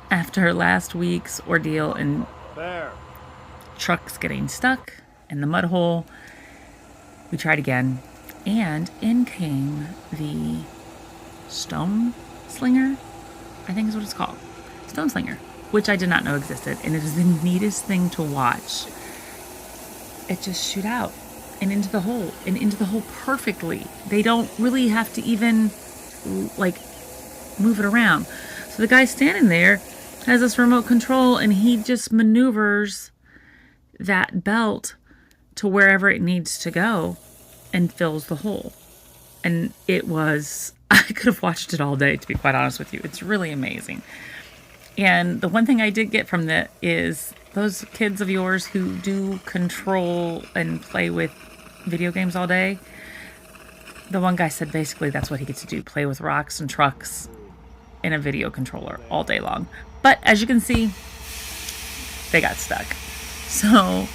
After last week's ordeal and trucks getting stuck in the mud hole, we tried again, and in came the stone slinger, I think is what it's called. Stone slinger, which I did not know existed, and it is the neatest thing to watch. It just shoot out and into the hole perfectly. They don't really have to even like move it around. So the guy standing there has this remote control, and he just maneuvers that belt to wherever it needs to go and fills the hole. And it was, I could have watched it all day, to be quite honest with you. It's really amazing. And the one thing I did get from that is those kids of yours who do control and play with video games all day, the one guy said basically that's what he gets to do, play with rocks and trucks in a video controller all day long. But as you can see, they got stuck. So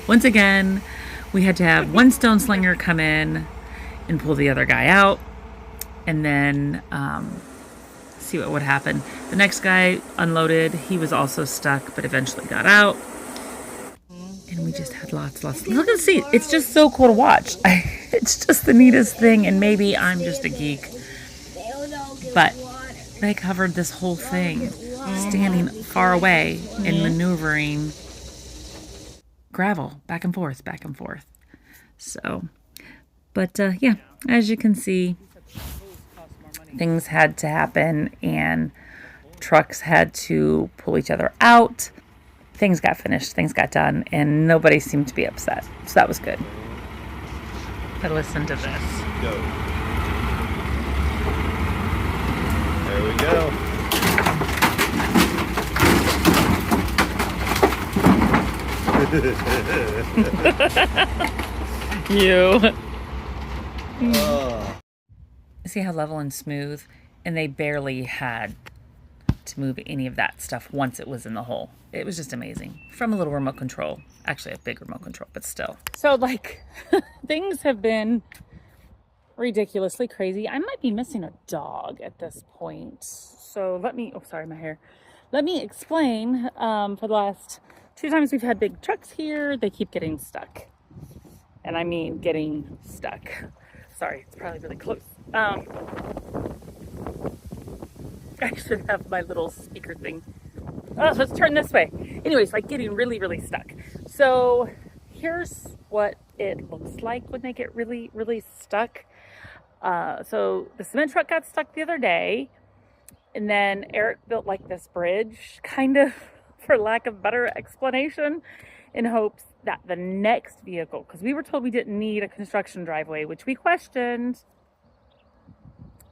once again, we had to have one stone slinger come in and pull the other guy out, and then see what would happen. The next guy unloaded. He was also stuck, but eventually got out. And we just had lots. Look and see. It's just so cool to watch. It's just the neatest thing, and maybe I'm just a geek. But they covered this whole thing, standing far away and maneuvering gravel back and forth. So, but yeah, as you can see, things had to happen, and trucks had to pull each other out. Things got finished, things got done, and nobody seemed to be upset. So that was good. But listen to this. Go. There we go. You. See how level and smooth? And they barely had to move any of that stuff once it was in the hole. It was just amazing. From a little remote control. Actually, a big remote control, but still. So, like, things have been ridiculously crazy. I might be missing a dog at this point. So let me, oh, sorry, my hair. Let me explain. For the last 2 times we've had big trucks here, they keep getting stuck. And I mean getting stuck. Sorry, it's probably really close. I should have my little speaker thing. Oh, let's turn this way. Anyways, like getting really, really stuck. So here's what it looks like when they get really, really stuck. So the cement truck got stuck the other day, and then Eric built like this bridge, kind of, for lack of better explanation, in hopes that the next vehicle, because we were told we didn't need a construction driveway, which we questioned.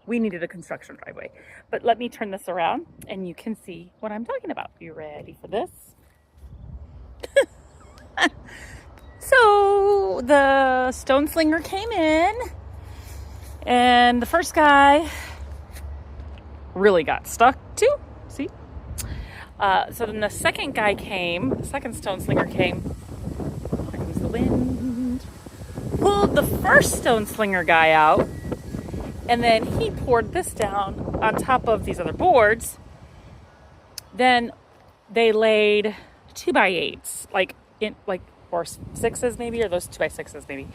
We needed a construction driveway. But let me turn this around and you can see what I'm talking about. You ready for this? So the stone slinger came in, and the first guy really got stuck too. See? So then the second guy came, the second stone slinger came. Here comes the wind. Pulled the first stone slinger guy out, and then he poured this down on top of these other boards. Then they laid 2x8s, or 6s maybe, or those 2x6s maybe.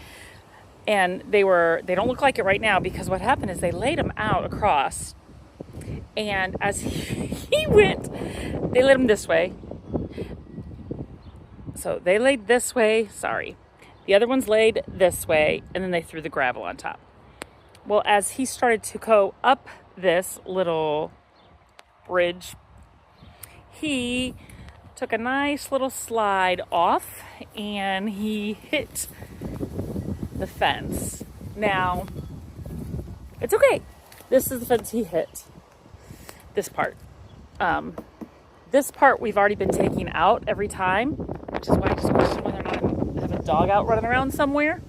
And they don't look like it right now, because what happened is they laid them out across. And as he went, they laid him this way. So they laid this way, the other one's laid this way, and then they threw the gravel on top. Well, as he started to go up this little bridge, he took a nice little slide off, and he hit the fence. Now, it's okay. This is the fence he hit. This part. This part we've already been taking out every time, which is why I just question whether or not I have a dog out running around somewhere.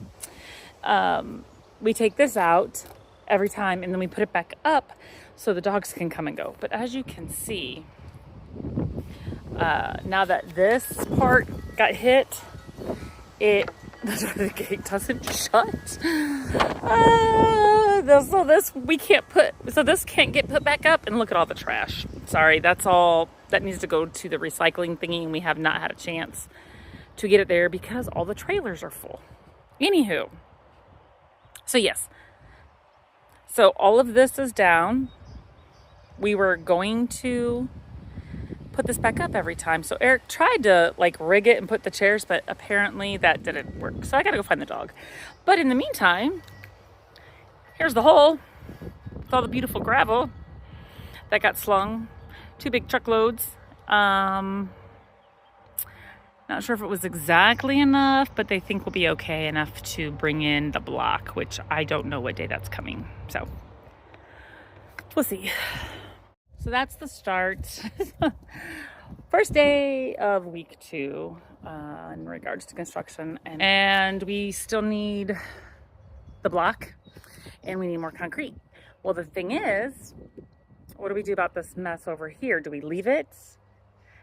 We take this out every time, and then we put it back up so the dogs can come and go. But as you can see, now that this part got hit, the gate doesn't shut. The So this can't get put back up, and look at all the trash. Sorry, that's all that needs to go to the recycling thingy, and we have not had a chance to get it there because all the trailers are full. Anywho, so yes, so all of this is down. We were going to put this back up every time. So Eric tried to like rig it and put the chairs, but apparently that didn't work. So I gotta go find the dog. But in the meantime, here's the hole with all the beautiful gravel that got slung. 2 big truckloads. Not sure if it was exactly enough, but they think we'll be okay enough to bring in the block, which I don't know what day that's coming. So we'll see. So that's the start. First day of week 2 in regards to construction. And we still need the block and we need more concrete. Well, the thing is, what do we do about this mess over here? Do we leave it?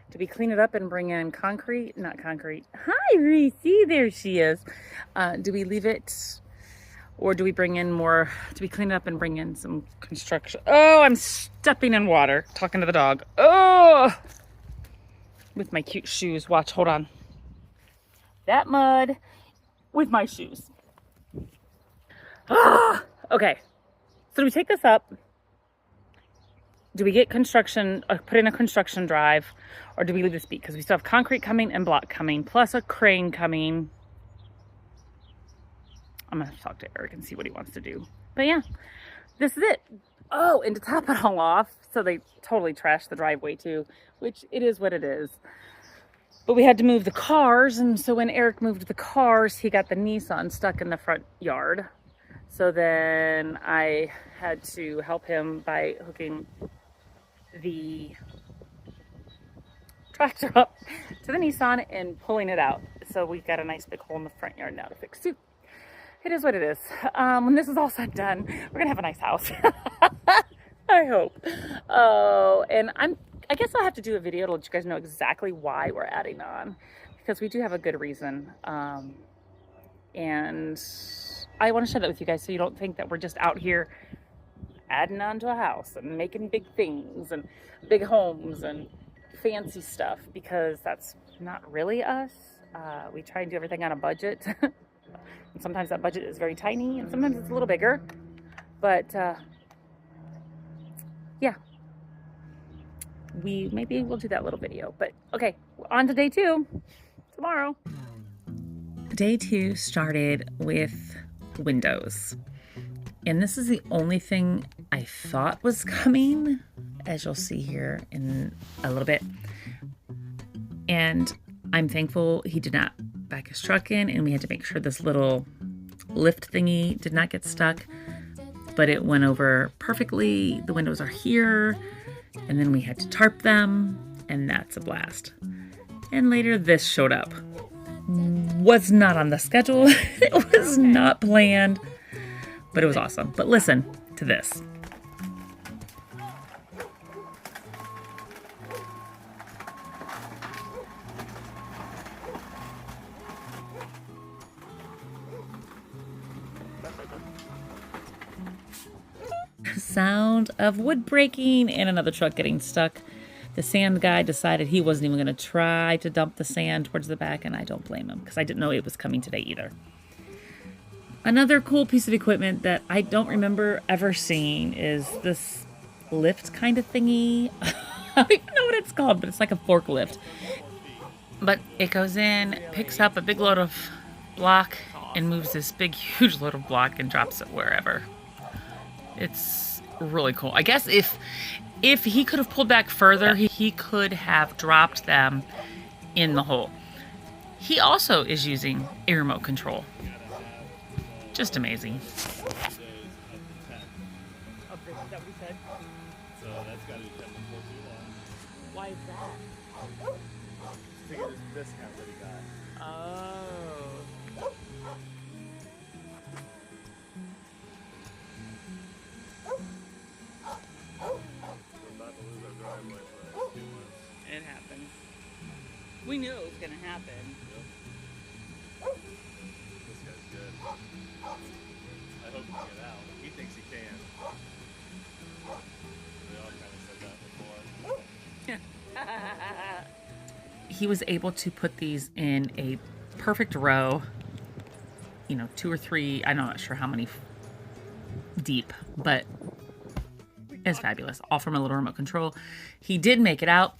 Do we clean it up and bring in concrete? Not concrete. Hi, Reese. There she is. Do we leave it? Or do we bring in more? Do we clean it up and bring in some construction? Oh, I'm stepping in water, talking to the dog. Oh, with my cute shoes. Watch, hold on. That mud with my shoes. Ah, okay. So do we take this up? Do we get construction, put in a construction drive, or do we leave this be? Because we still have concrete coming and block coming, plus a crane coming. I'm gonna have to talk to Eric and see what he wants to do. But yeah, this is it. Oh, and to top it all off, so they totally trashed the driveway too, which it is what it is. But we had to move the cars, and so when Eric moved the cars, he got the Nissan stuck in the front yard. So then I had to help him by hooking the tractor up to the Nissan and pulling it out. So we've got a nice big hole in the front yard now to fix too. It is what it is. When this is all said and done, we're gonna have a nice house. I hope. Oh, and I guess I'll have to do a video to let you guys know exactly why we're adding on, because we do have a good reason. And I want to share that with you guys so you don't think that we're just out here adding on to a house and making big things and big homes and fancy stuff, because that's not really us. We try and do everything on a budget. And sometimes that budget is very tiny and sometimes it's a little bigger. But yeah, maybe we'll do that little video. But okay, on to day 2 tomorrow. Day 2 started with windows. And this is the only thing I thought was coming, as you'll see here in a little bit. And I'm thankful he did not back his truck in, and we had to make sure this little lift thingy did not get stuck, but it went over perfectly. The windows are here, and then we had to tarp them, and that's a blast. And later this showed up. Was not on the schedule. It was not planned, but it was awesome. But listen to this. Sound of wood breaking and another truck getting stuck. The sand guy decided he wasn't even going to try to dump the sand towards the back, and I don't blame him because I didn't know it was coming today either. Another cool piece of equipment that I don't remember ever seeing is this lift kind of thingy. I don't even know what it's called, but it's like a forklift. But it goes in, picks up a big load of block, and moves this big, huge load of block and drops it wherever. It's really cool. I guess if he could have pulled back further, he could have dropped them in the hole. He also is using a remote control. Just amazing. Why is that? Because this discount that he got. Oh. It happened. We knew it was going to happen. This guy's good. I hope he can get out. He thinks he can. he was able to put these in a perfect row, you know, 2 or 3, I'm not sure how many deep, but it's fabulous. All from a little remote control. He did make it out.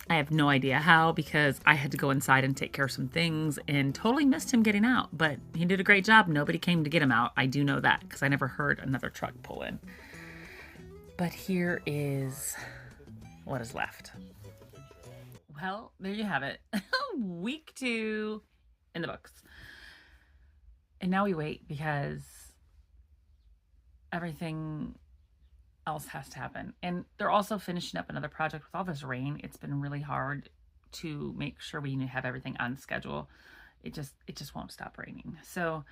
I have no idea how, because I had to go inside and take care of some things and totally missed him getting out, but he did a great job. Nobody came to get him out. I do know that because I never heard another truck pull in. But here is what is left. Well, there you have it. Week 2 in the books. And now we wait because everything else has to happen. And they're also finishing up another project. With all this rain, it's been really hard to make sure we have everything on schedule. It just won't stop raining. So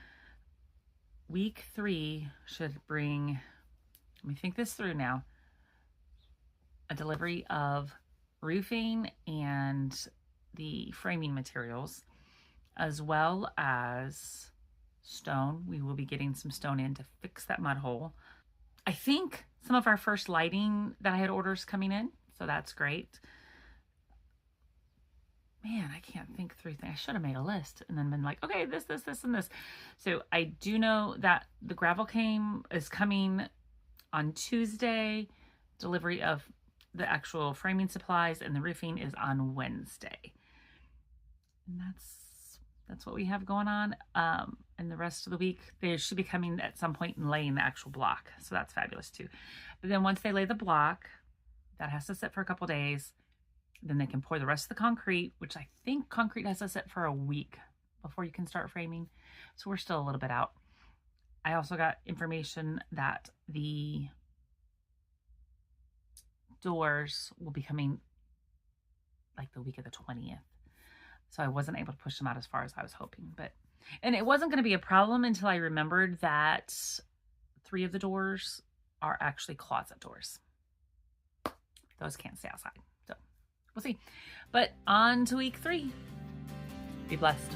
week 3 should bring, let me think this through now, a delivery of roofing and the framing materials, as well as stone. We will be getting some stone in to fix that mud hole. I think some of our first lighting that I had orders coming in, so that's great. Man, I can't think through things. I should have made a list and then been like, okay, this, and this. So I do know that the gravel is coming on Tuesday. Delivery of the actual framing supplies and the roofing is on Wednesday. And that's what we have going on. And the rest of the week, they should be coming at some point and laying the actual block. So that's fabulous too. But then once they lay the block, that has to sit for a couple days. Then they can pour the rest of the concrete, which I think concrete has to sit for a week before you can start framing. So we're still a little bit out. I also got information that the doors will be coming like the week of the 20th. So I wasn't able to push them out as far as I was hoping. And it wasn't going to be a problem until I remembered that 3 of the doors are actually closet doors. Those can't stay outside. So we'll see. But on to week 3. Be blessed.